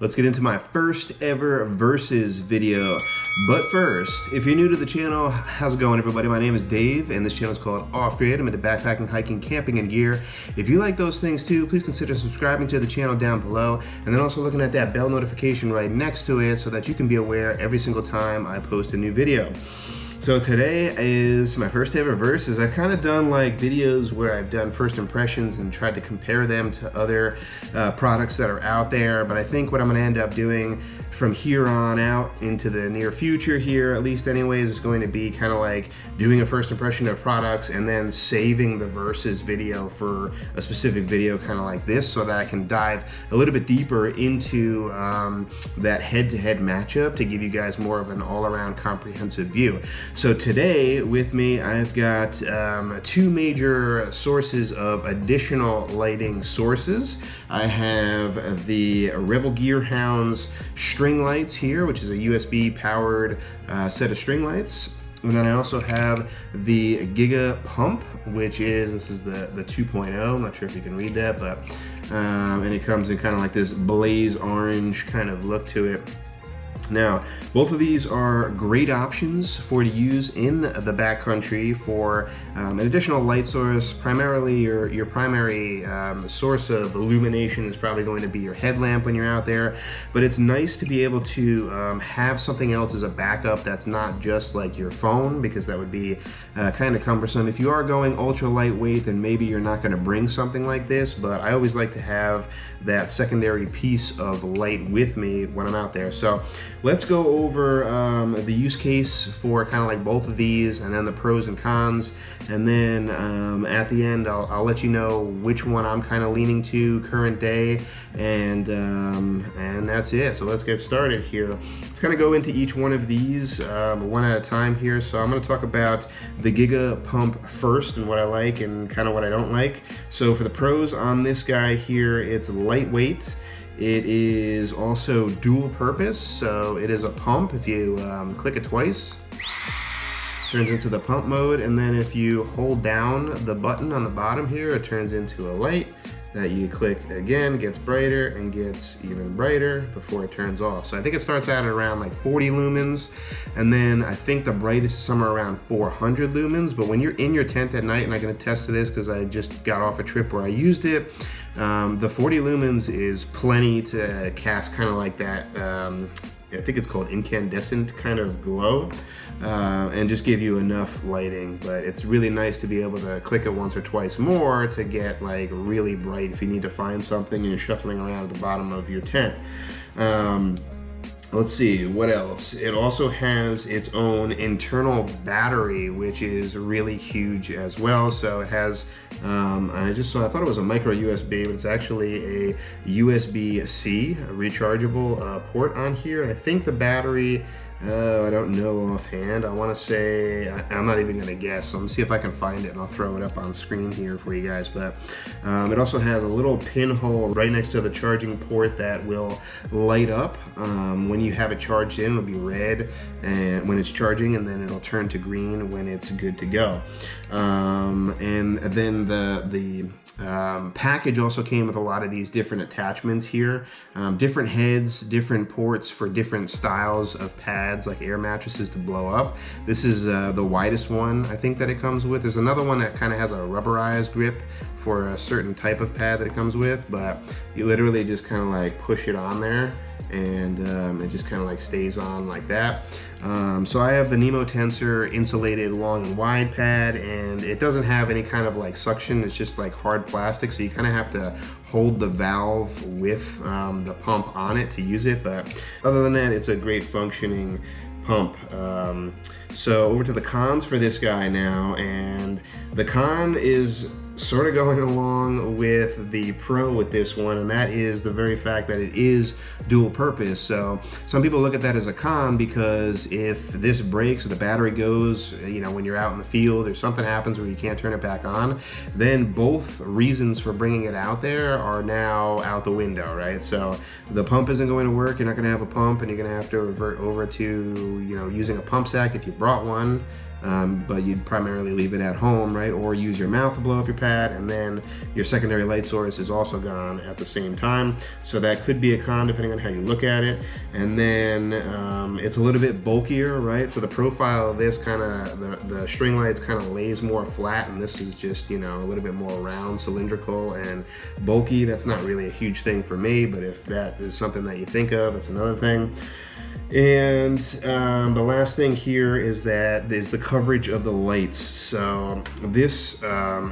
let's get into my first ever Versus video. But first, if you're new to the channel, how's it going everybody? My name is Dave and this channel is called Off Grid. I'm into backpacking, hiking, camping, and gear. If you like those things too, please consider subscribing to the channel down below and then also looking at that bell notification right next to it so that you can be aware every single time I post a new video. So today is my first ever Versus. I've kind of done like videos where I've done first impressions and tried to compare them to other products that are out there, but I think what I'm gonna end up doing from here on out into the near future here, at least anyways, is going to be kind of like doing a first impression of products and then saving the Versus video for a specific video kind of like this so that I can dive a little bit deeper into that head-to-head matchup to give you guys more of an all-around comprehensive view. So today with me, I've got two major sources of additional lighting sources. I have the Revel Gear Hound's string lights here, which is a USB powered set of string lights. And then I also have the Giga Pump, which is, this is the 2.0. I'm not sure if you can read that, but, and it comes in kind of like this blaze orange kind of look to it. Now, both of these are great options for to use in the backcountry for an additional light source. Primarily, your primary source of illumination is probably going to be your headlamp when you're out there, but it's nice to be able to have something else as a backup that's not just like your phone, because that would be kind of cumbersome. If you are going ultra lightweight, then maybe you're not going to bring something like this, but I always like to have that secondary piece of light with me when I'm out there. So let's go over the use case for kind of like both of these, and then the pros and cons, and then at the end I'll let you know which one I'm kind of leaning to current day, and that's it. So let's get started here. Let's kind of go into each one of these one at a time here. So I'm going to talk about the Giga Pump first and what I like and kind of what I don't like. So for the pros on this guy here, it's lightweight. It is also dual purpose, so it is a pump. If you click it twice, turns into the pump mode, and then if you hold down the button on the bottom here, it turns into a light that you click again, gets brighter and gets even brighter before it turns off. So I think it starts out at around like 40 lumens, and then I think the brightest is somewhere around 400 lumens. But when you're in your tent at night, and I'm gonna test this because I just got off a trip where I used it, the 40 lumens is plenty to cast kind of like that, I think it's called incandescent kind of glow, and just give you enough lighting. But it's really nice to be able to click it once or twice more to get like really bright if you need to find something and you're shuffling around at the bottom of your tent. Let's see, what else? It also has its own internal battery, which is really huge as well. So it has, I thought it was a micro USB, but it's actually a USB-C, a rechargeable port on here. I think the battery, I don't know offhand. I want to say, I'm not even going to guess. So I'm going to see if I can find it and I'll throw it up on screen here for you guys. But it also has a little pinhole right next to the charging port that will light up. When you have it charged in, it'll be red and when it's charging, and then it'll turn to green when it's good to go. And then the package also came with a lot of these different attachments here, different heads, different ports for different styles of pads, like air mattresses to blow up. This is the widest one I think that it comes with. There's another one that kind of has a rubberized grip for a certain type of pad that it comes with, but you literally just kind of like push it on there and it just kind of like stays on like that. So I have the Nemo Tensor insulated long and wide pad, and it doesn't have any kind of like suction. It's just like hard plastic, so you kind of have to hold the valve with the pump on it to use it. But other than that, it's a great functioning pump. So over to the cons for this guy now, and the con is sort of going along with the pro with this one, and that is the very fact that it is dual purpose. So some people look at that as a con, because if this breaks or the battery goes, you know, when you're out in the field or something happens where you can't turn it back on, then both reasons for bringing it out there are now out the window, right? So the pump isn't going to work, you're not going to have a pump, and you're going to have to revert over to, you know, using a pump sack if you brought one. but you'd primarily leave it at home, right? Or use your mouth to blow up your pad, and then your secondary light source is also gone at the same time. So that could be a con depending on how you look at it. And then it's a little bit bulkier, right? So the profile of this kind of, the string lights kind of lays more flat, and this is just, you know, a little bit more round, cylindrical, and bulky. That's not really a huge thing for me, but if that is something that you think of, that's another thing. And the last thing here is the coverage of the lights. So this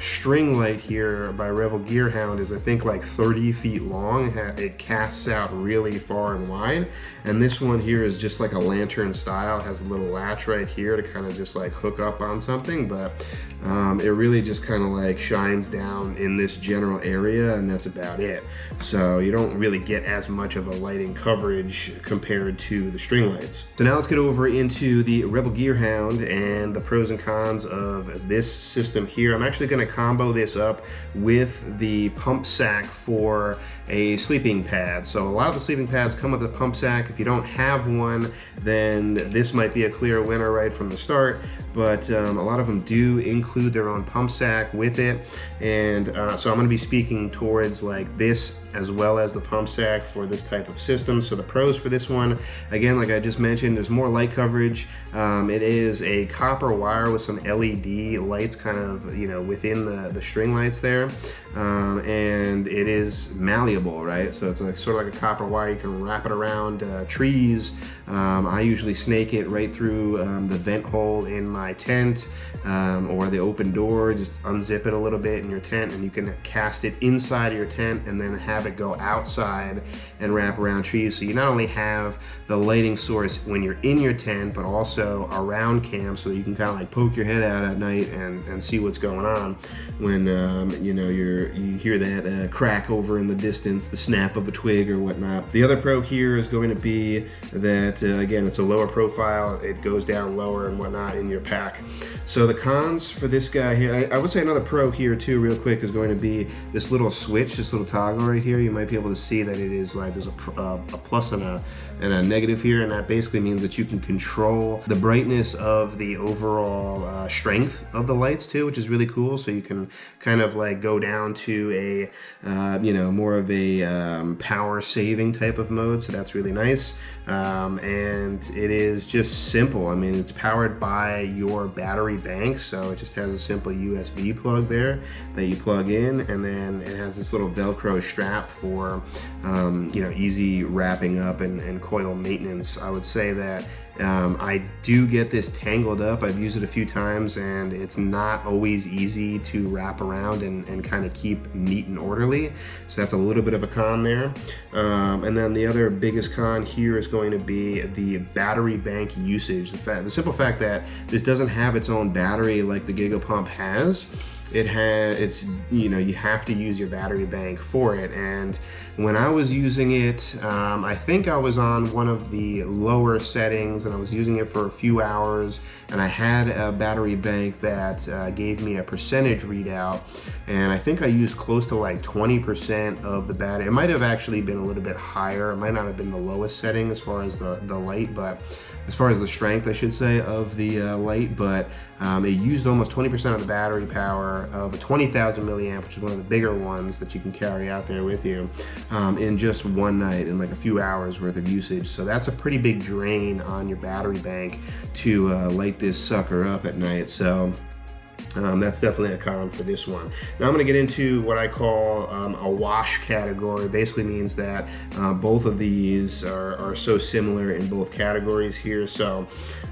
string light here by Revel Gear Hound is, I think, like 30 feet long. It casts out really far and wide. And this one here is just like a lantern style. It has a little latch right here to kind of just like hook up on something, but it really just kind of like shines down in this general area, and that's about it. So you don't really get as much of a lighting coverage compared to the string lights. So now let's get over into the Revel Gear Hound and the pros and cons of this system here. I'm actually going to combo this up with the pump sack for a sleeping pad. So a lot of the sleeping pads come with a pump sack. If you don't have one, then this might be a clear winner right from the start, but a lot of them do include their own pump sack with it. And so I'm going to be speaking towards like this as well as the pump sack for this type of system. So the pros for this one, again, like I just mentioned, there's more light coverage. It is a copper wire with some LED lights kind of, you know, within the string lights there. And it is malleable, right? So it's like sort of like a copper wire. You can wrap it around trees. I usually snake it right through the vent hole in my tent, or the open door. Just unzip it a little bit in your tent, and you can cast it inside of your tent and then have it go outside and wrap around trees. So you not only have the lighting source when you're in your tent, but also around camp, so you can kind of like poke your head out at night and see what's going on when you know you hear that crack over in the distance, the snap of a twig or whatnot. The other pro here is going to be that again, it's a lower profile. It goes down lower and whatnot in your pack. So the cons for this guy here, I would say another pro here too, real quick, is going to be this little switch, this little toggle right here. You might be able to see that it is like there's a plus and a negative here, and that basically means that you can control the brightness of the overall strength of the lights too, which is really cool. So you can kind of like go down to a you know, more of a power saving type of mode. So that's really nice. And it is just simple. I mean, it's powered by your battery bank, so it just has a simple USB plug there that you plug in, and then it has this little Velcro strap for you know, easy wrapping up and coil maintenance. I would say that I do get this tangled up. I've used it a few times, and it's not always easy to wrap around and kind of keep neat and orderly. So that's a little bit of a con there. And then the other biggest con here is going to be the battery bank usage. The simple fact that this doesn't have its own battery like the Giga Pump has. It's, you know, you have to use your battery bank for it. And when I was using it, I think I was on one of the lower settings, and I was using it for a few hours, and I had a battery bank that gave me a percentage readout, and I think I used close to like 20% of the battery. It might have actually been a little bit higher. It might not have been the lowest setting as far as the light, but as far as the strength, I should say, of the light, but it used almost 20% of the battery power of a 20,000 milliamp, which is one of the bigger ones that you can carry out there with you, in just one night, in like a few hours worth of usage. So that's a pretty big drain on your battery bank to light this sucker up at night. So that's definitely a con for this one. Now I'm going to get into what I call a wash category. Basically means that both of these are so similar in both categories here. So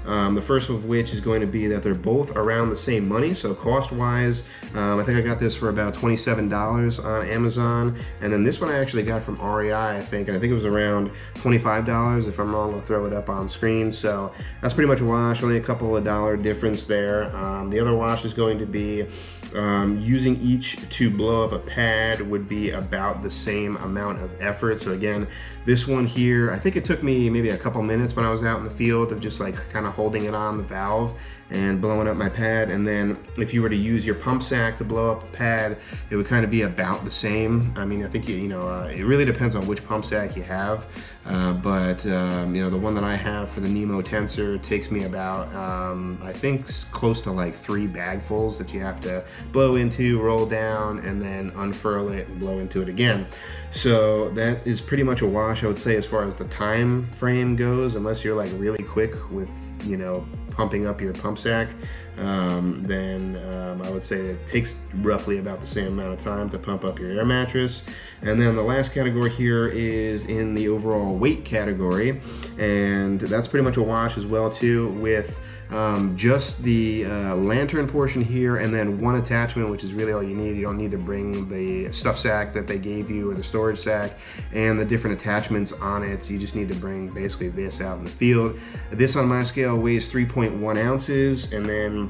the first of which is going to be that they're both around the same money. So cost wise, I think I got this for about $27 on Amazon, and then this one I actually got from REI, I think, and I think it was around $25. If I'm wrong, I'll throw it up on screen. So that's pretty much a wash, only a couple of dollar difference there. The other wash is going going to be using each to blow up a pad would be about the same amount of effort. So again, this one here, I think it took me maybe a couple minutes when I was out in the field of just like kind of holding it on the valve and blowing up my pad. And then if you were to use your pump sack to blow up a pad, it would kind of be about the same. I mean, I think it really depends on which pump sack you have, but the one that I have for the Nemo Tensor takes me about I think close to like 3 bagfuls that you have to blow into, roll down, and then unfurl it and blow into it again. So that is pretty much a wash, I would say, as far as the time frame goes, unless you're like really quick with pumping up your pump sack, then I would say it takes roughly about the same amount of time to pump up your air mattress. And then the last category here is in the overall weight category, and that's pretty much a wash as well too, with just the lantern portion here and then one attachment, which is really all you need. You don't need to bring the stuff sack that they gave you or the storage sack and the different attachments on it. So you just need to bring basically this out in the field. This on my scale weighs 3.1 ounces, and then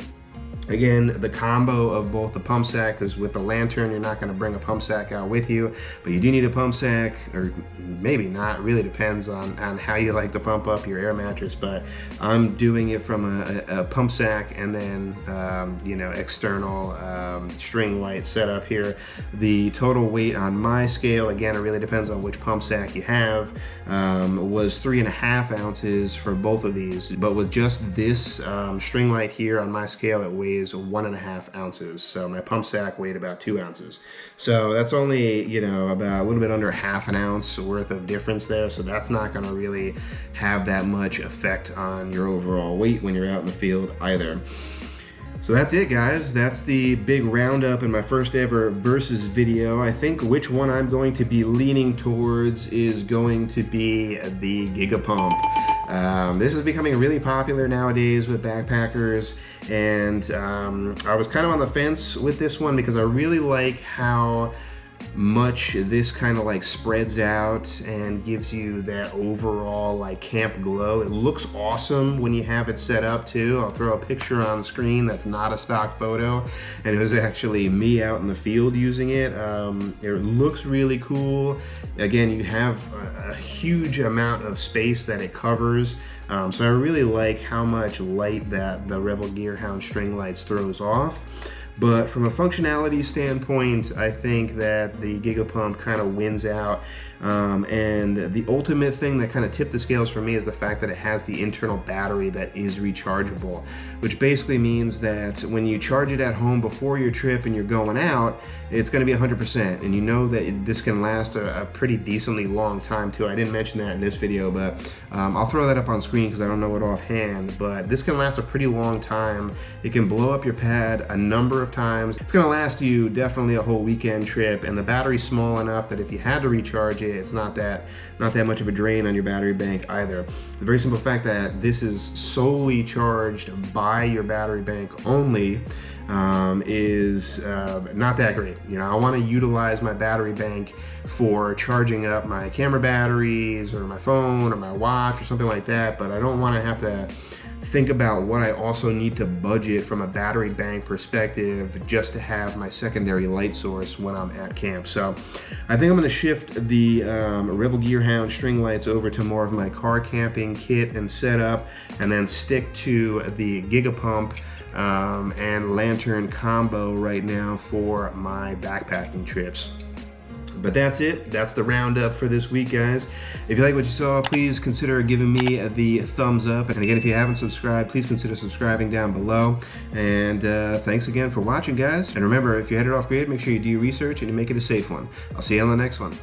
again, the combo of both the pump sack, because with the lantern, you're not going to bring a pump sack out with you, but you do need a pump sack, or maybe not, really depends on how you like to pump up your air mattress, but I'm doing it from a pump sack and then, external string light setup here. The total weight on my scale, again, it really depends on which pump sack you have, was 3.5 ounces for both of these, but with just this string light here on my scale, it weighs 1.5 ounces. So my pump sack weighed about 2 ounces. So that's only, about a little bit under half an ounce worth of difference there. So that's not going to really have that much effect on your overall weight when you're out in the field either. So that's it, guys. That's the big roundup in my first ever versus video. I think which one I'm going to be leaning towards is going to be the Giga Pump. This is becoming really popular nowadays with backpackers, and I was kind of on the fence with this one because I really like how much this kind of like spreads out and gives you that overall like camp glow. It looks awesome when you have it set up too. I'll throw a picture on the screen that's not a stock photo, and it was actually me out in the field using it. It looks really cool. Again, you have a huge amount of space that it covers, so I really like how much light that the Revel Gear Hound string lights throws off. But from a functionality standpoint, I think that the Giga Pump kind of wins out. And the ultimate thing that kind of tipped the scales for me is the fact that it has the internal battery that is rechargeable, which basically means that when you charge it at home before your trip and you're going out, it's going to be 100%. And you know that this can last a pretty decently long time too. I didn't mention that in this video, but I'll throw that up on screen because I don't know it offhand. But this can last a pretty long time. It can blow up your pad a number of times. It's going to last you definitely a whole weekend trip, and the battery's small enough that if you had to recharge it, it's not that much of a drain on your battery bank either. The very simple fact that this is solely charged by your battery bank only is not that great. I want to utilize my battery bank for charging up my camera batteries or my phone or my watch or something like that, but I don't want to have to think about what I also need to budget from a battery bank perspective just to have my secondary light source when I'm at camp. So I think I'm going to shift the Revel Gear Hound string lights over to more of my car camping kit and setup, and then stick to the Giga Pump and lantern combo right now for my backpacking trips. But that's it. That's the roundup for this week, guys. If you like what you saw, please consider giving me the thumbs up. And again, if you haven't subscribed, please consider subscribing down below. And thanks again for watching, guys. And remember, if you're headed off grid, make sure you do your research and you make it a safe one. I'll see you on the next one.